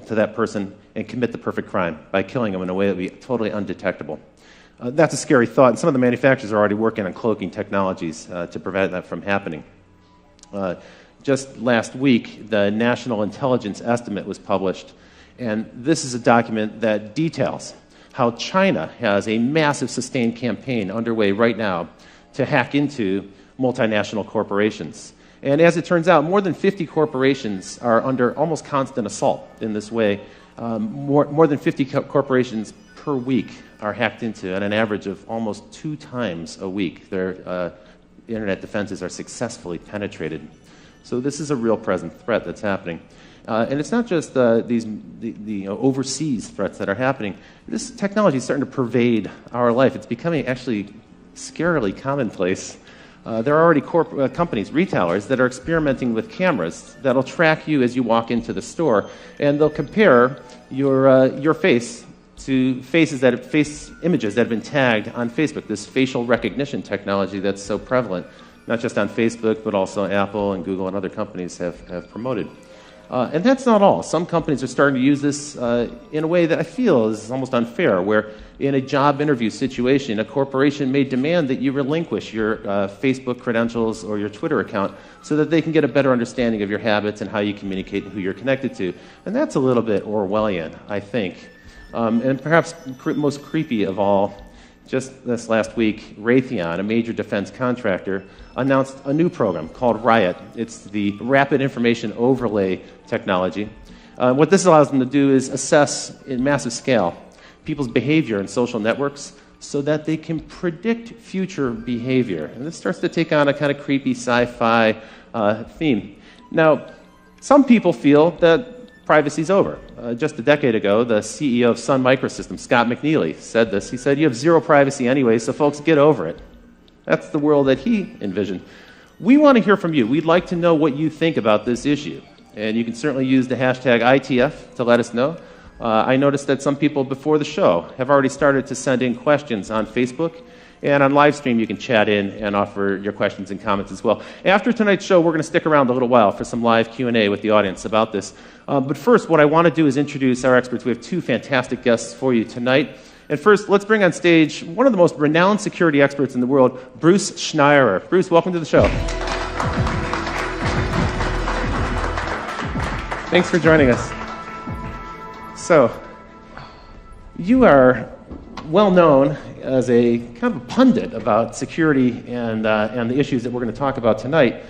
to that person and commit the perfect crime by killing them in a way that would be totally undetectable. That's a scary thought, and some of the manufacturers are already working on cloaking technologies to prevent that from happening. Just last week, the National Intelligence Estimate was published, and this is a document that details how China has a massive sustained campaign underway right now to hack into multinational corporations. And as it turns out, more than 50 corporations are under almost constant assault in this way. More than 50 corporations per week are hacked into at an average of almost 2 times a week. Their internet defenses are successfully penetrated. So this is a real present threat that's happening. And it's not just the overseas threats that are happening. This technology is starting to pervade our life. It's becoming actually scarily commonplace. There are already companies, retailers, that are experimenting with cameras that'll track you as you walk into the store, and they'll compare your face to face images that have been tagged on Facebook, this facial recognition technology that's so prevalent, not just on Facebook, but also Apple and Google and other companies have promoted. And that's not all. Some companies are starting to use this in a way that I feel is almost unfair, where in a job interview situation, a corporation may demand that you relinquish your Facebook credentials or your Twitter account so that they can get a better understanding of your habits and how you communicate and who you're connected to. And that's a little bit Orwellian, I think. And perhaps most creepy of all, just this last week, Raytheon, a major defense contractor, announced a new program called Riot. It's the Rapid Information Overlay technology. What this allows them to do is assess in massive scale people's behavior in social networks so that they can predict future behavior. And this starts to take on a kind of creepy sci-fi theme. Now, some people feel that privacy's over. Just a decade ago, the CEO of Sun Microsystems, Scott McNealy, said this. He said, "You have zero privacy anyway, so folks, get over it." That's the world that he envisioned. We want to hear from you. We'd like to know what you think about this issue. And you can certainly use the hashtag ITF to let us know. I noticed that some people before the show have already started to send in questions on Facebook. And on live stream, you can chat in and offer your questions and comments as well. After tonight's show, we're going to stick around a little while for some live Q&A with the audience about this. But first, what I want to do is introduce our experts. We have 2 fantastic guests for you tonight. And first, let's bring on stage one of the most renowned security experts in the world, Bruce Schneier. Bruce, welcome to the show. Thanks for joining us. So, you are well known as a kind of a pundit about security and the issues that we're going to talk about tonight.